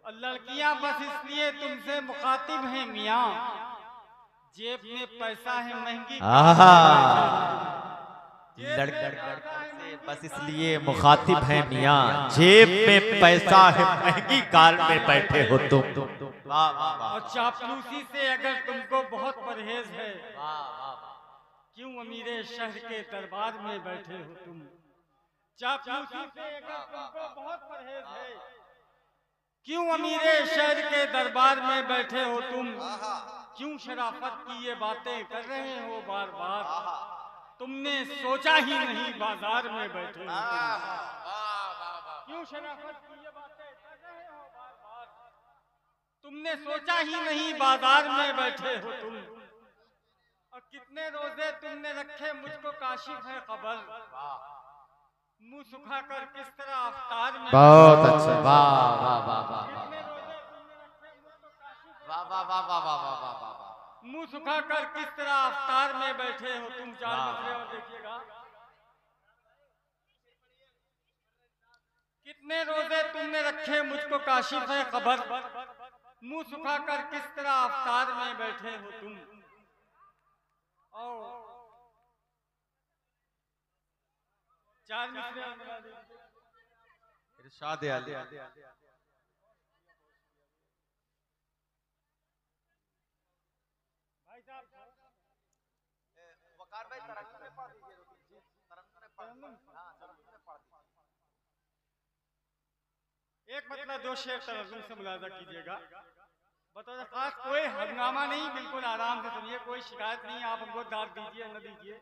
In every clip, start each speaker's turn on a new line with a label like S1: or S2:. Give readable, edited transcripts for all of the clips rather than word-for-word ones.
S1: और लड़कियां बस इसलिए तुमसे मुखातिब हैं मियाँ, जेब में पैसा है महंगी
S2: लड़के बस इसलिए मुखातिब हैं मियाँ, जेब में पैसा है महंगी कार में बैठे हो तुम।
S1: और चापलूसी से अगर तुमको बहुत परहेज है, क्यों अमीरे शहर के दरबार में बैठे हो तुम। चापलूसी से अगर तुमको बहुत परहेज है, क्यों अमीरे शहर के दरबार में बैठे हो तुम। क्यों शराफत की ये बातें कर रहे हो बार बार, तुमने सोचा ही नहीं बाजार में बैठे हो तुम। क्यों शराफत की ये बातें कर रहे हो बार बार, तुमने सोचा ही नहीं बाजार में बैठे हो तुम। और कितने रोजे तुमने रखे मुझको काशिफ है खबर, मुंह सुखाकर किस तरह अफ्तार में।
S2: बहुत अच्छा, वाह वाह वाह वाह
S1: कितने रोजे तुमने रखे मुझको काशिफ,
S2: वाह वाह वाह वाह वाह वाह वाह वाह।
S1: मुंह सुखाकर किस तरह अफ्तार में बैठे हो तुम। चार मिसरे और देखिएगा। कितने रोजे तुमने रखे मुझको काशिफ है खबर, मुंह सुखाकर किस तरह अफ्तार में बैठे हो तुम। और चार मिसरे और मिला दीजिए।
S2: इरशाद आली।
S1: भाई साहब
S2: वकार भाई तरंग में पढ़ दीजिए, तरंग में पढ़ दीजिए।
S1: एक मतलब दो शेर तरजुम से मुलाजा कीजिएगा। बतौर खास कोई हंगामा नहीं, बिल्कुल आराम से सुनिए, कोई शिकायत नहीं। आप हमको दाद दीजिए न दीजिए,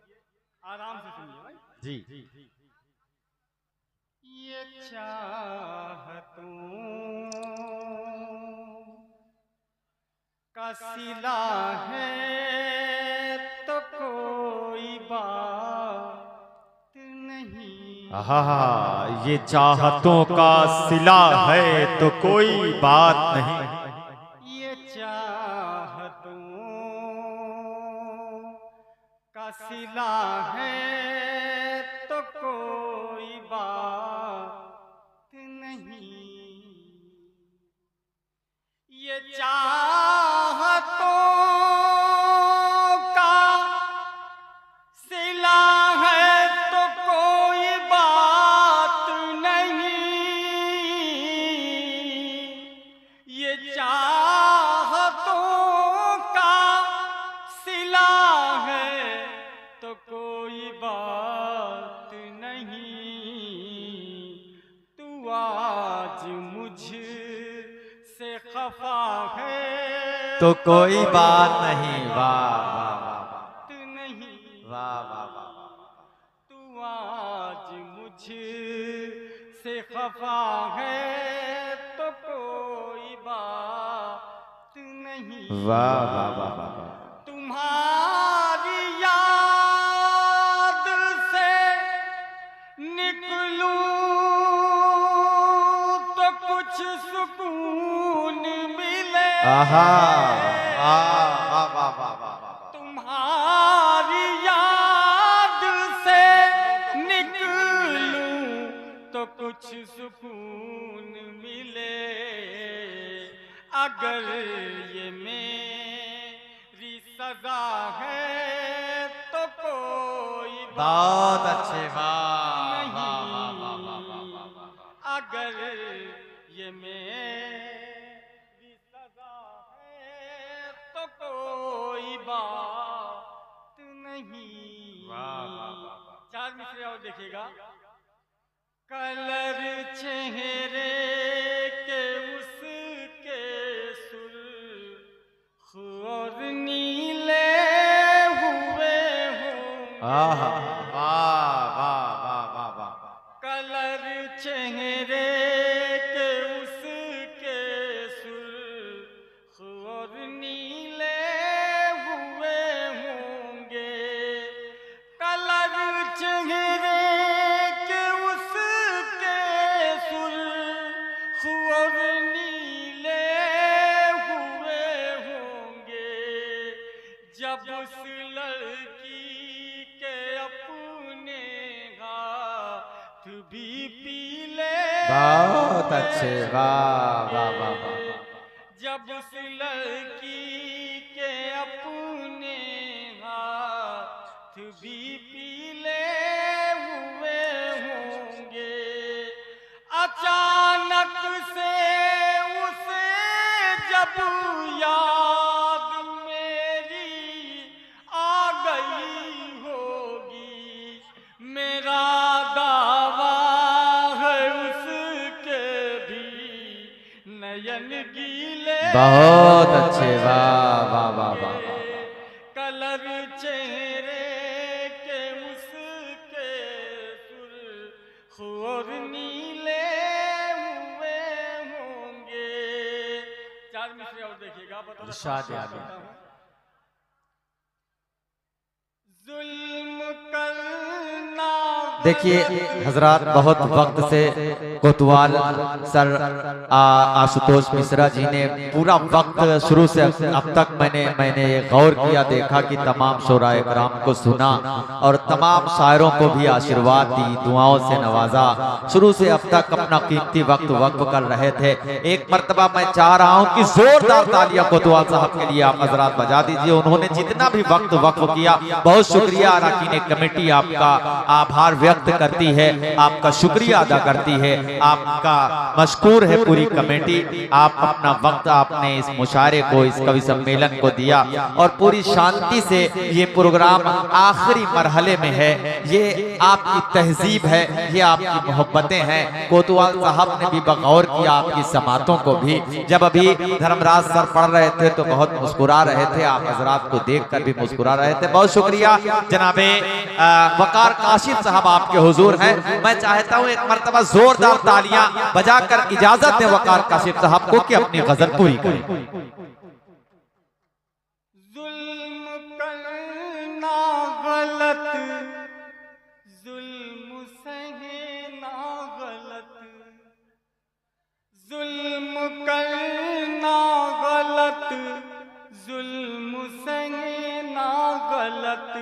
S1: आराम से सुनिए भाई
S2: जी।
S1: ये चाहतों का सिला है तो कोई बात नहीं।
S2: आहा, ये चाहतों का सिला है तो कोई बात नहीं।
S1: ये चाहतों का सिला है तो कोई बात नहीं। ये चाहतों का सिला है तो कोई बात नहीं। ये चाहतों का सिला है तो कोई बात नहीं। तू आज मुझ से खफा है
S2: तो कोई बात नहीं। वाह वाह वाह
S1: नहीं।
S2: वाह वाह वाह।
S1: तू आज मुझ से खफा है तो कोई बात नहीं।
S2: वाह वाह वाह वाह।
S1: तुम्हारी याद से निकलूं तो कुछ सुकून मिले।
S2: आहा, वाह वाह वाह वाह।
S1: तुम्हारी याद से निकलूं तो कुछ सुकून मिले। अगर ये मेरी सजा है तो कोई
S2: बहुत अच्छे, वाह
S1: नहीं।
S2: वाह वाह वाह वाह।
S1: अगर ये मेरी सजा है तो कोई बात नहीं।
S2: वाह वाह वाह।
S1: चार मिसरे और देखिएगा। कलर चेहरे के उसके सुर्ख और नीले हुए हों।
S2: आहा, वाह वाह वाह वाह वाह।
S1: कलर चेहरे के उसके सुर्ख और नीले हुए होंगे। कलर चेहरे के उसके सुर्ख और नीले हुए होंगे। जब उस लड़की के अपने हाथ भी पीले।
S2: बहुत अच्छे, वाह वाह वाह वाह।
S1: जब उस लड़की के अपने हाथ भी पीले हुए होंगे, अचानक से उसे जब याद मेरी आ गई होगी, मेरा दावा है उसके भी नयन गीले।
S2: बहुत अच्छे, वाह वाह वाह वाह।
S1: कलर चेहरे के उसके सुर्ख और नीले हुए होंगे। चार मिसरे और देखिएगा,
S2: इरशाद है आगे।
S1: जुल्म करना।
S2: देखिए हजरात, बहुत वक्त से कोतवाल सर आशुतोष मिश्रा जी ने पूरा वक्त शुरू से अब तक मैंने गौर किया, देखा कि तमाम शोराए कराम को सुना और तमाम शायरों को भी आशीर्वाद दी, दुआओं से नवाजा। शुरू से अब तक अपना कीमती वक्त वक्फ कर रहे थे। एक मर्तबा मैं चाह रहा हूँ कि जोरदार तालियां कोतवाल साहब के लिए आप हजरात बजा दीजिए। उन्होंने जितना भी वक्त वक्फ किया, बहुत शुक्रिया। अरकान कमेटी आपका आभार व्यक्त करती है, आपका शुक्रिया अदा करती है, आपका मशकूर है पूरी कमेटी। आप अपना वक्त आपने इस मुशायरे को, इस कवि सम्मेलन को दिया और पूरी शांति से ये प्रोग्राम आखिरी मरहले में है। ये आपकी तहजीब है, ये आपकी मोहब्बतें हैं। कोतवाल साहब ने भी बगौर किया आपकी समातों को भी। जब अभी धर्मराज सर पढ़ रहे थे तो बहुत मुस्कुरा रहे थे, आप हजरात को देखकर भी मुस्कुरा रहे थे। बहुत शुक्रिया। जनाबे वकार काशिफ साहब आपके हुजूर हैं। मैं चाहता हूं एक मर्तबा जोरदार तालियां बजाकर इजाजत दें वकार काशिफ साहब को कि अपनी गजल पूरी करें।
S1: जुल्म करना गलत, जुल्म सहना गलत, जुल्म करना गलत, जुल्म सहना गलत,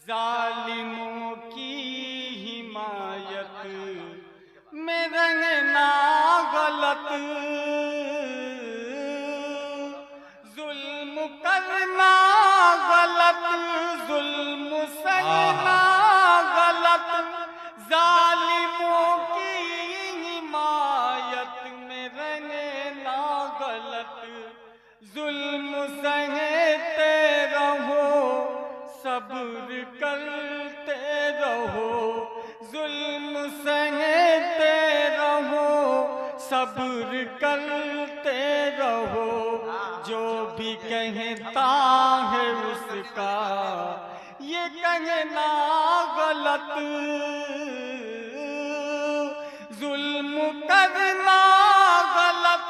S1: जालिमों की हिमायत में रंगना गलत, जुल्म करना गलत, जुल्म सहना गलत, जालिमों की हिमायत में रंगना गलत, जुल्म सहते रहो सब्र करते रहो, जुल्म सहते रहो सब्र करते रहो, जो भी कहता है उसका ये कहना गलत, जुल्म करना गलत,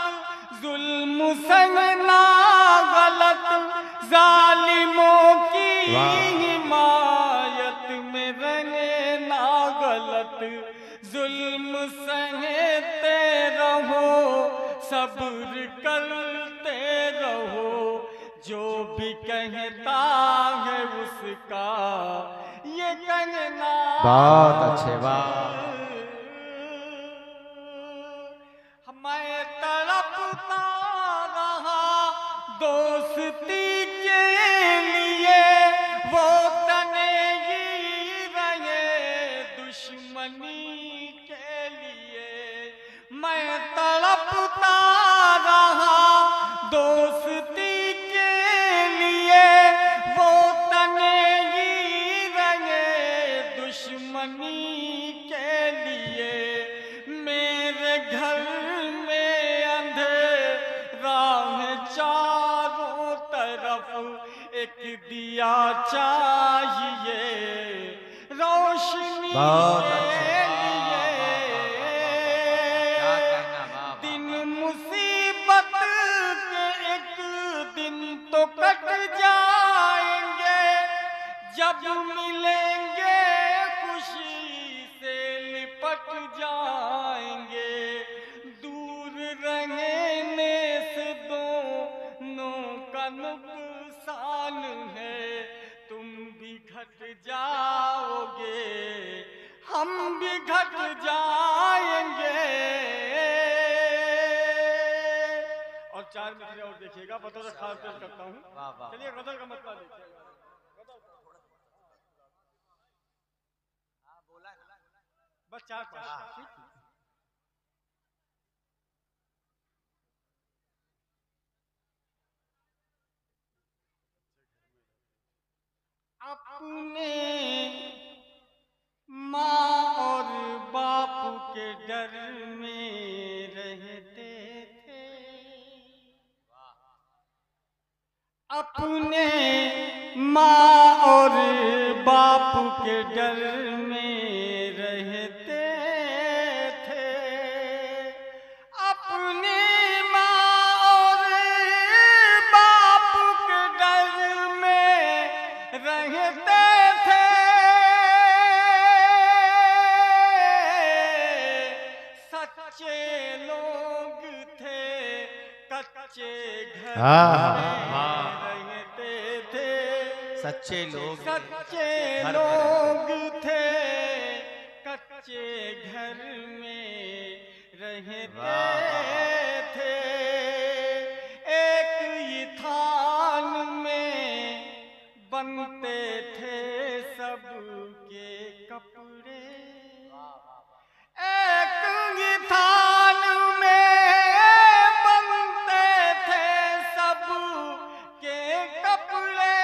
S1: जुल्म सहना गलत, जालिमों की हिमायत में रहना गलत, जुल्म सहते रहो सब्र करते रहो, जो भी कहता है उसका ये कहना।
S2: बहुत अच्छे, वाह।
S1: मैं तड़पता रहा दोस्ती के लिए, वो तनेगी रहे दुश्मनी के लिए, मैं तड़पता रहा दोस्ती के लिए, वो तनेगी रहे दुश्मनी के लिए, मेरे घर में अंधेरा है चारों तरफ, एक दिया चाहिए रोशनी के लिए, दिन मुसीबत के एक दिन तो कट जाएंगे, जब मिलेंगे खुशी से लिपट जाएंगे, दूर रहने से दोनों का नुकसान है, तुम भी घट जाओगे हम भी घट जाएंगे। और चार मिसरे और देखिएगा, बतौर खास पेश करता हूँ। चलिए गजल का मतलब देखिएगा। बस चार पाँच। अपने माँ और बाप के डर में रहते थे, अपने माँ और बाप के डर में रहते थे, अपने माँ और बाप के डर में रहते थे, सच्चे लोग थे, कच्चे घर में रहते थे,
S2: सच्चे लोग
S1: थे, कच्चे घर में रहते थे, एक ही थान में बनते थे सबके कपड़े, एक ही थान में बनते थे सबके कपड़े,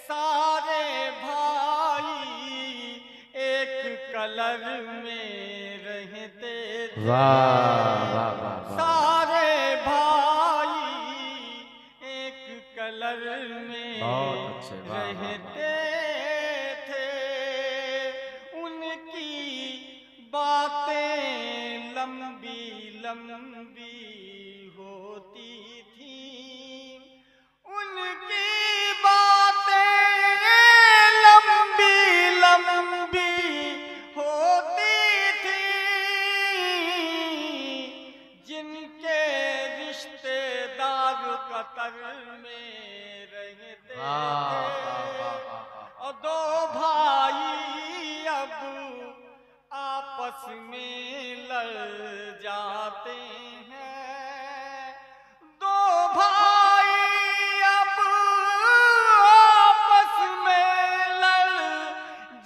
S1: सारे भाई एक कलर में रहते थे, सारे भाई एक कलर में रहते थे, उनकी बातें लंबी लंबी होती थी, उनकी बातें लंबी लंबी होती थी, जिनके रिश्तेदार कतर में रहते थे, और दो भाई अब आपस में लड़ जाते हैं, दो भाई अब आपस में लड़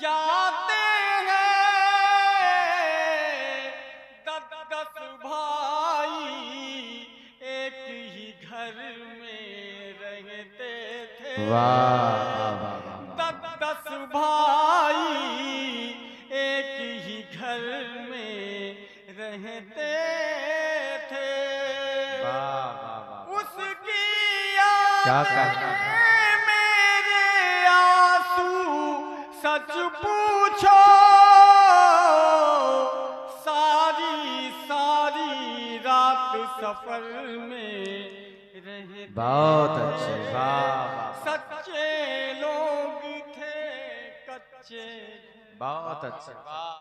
S1: जाते हैं, 10 भाई एक ही घर में रहते थे, 10 भाई एक ही घर में रहते थे, उसकी
S2: क्या कहना
S1: मेरे आंसू सच पूछो, सारी सारी रात सफर में रहते,
S2: बहुत अच्छे,
S1: सच्चे लोग थे, कच्चे
S2: बहुत अच्छे।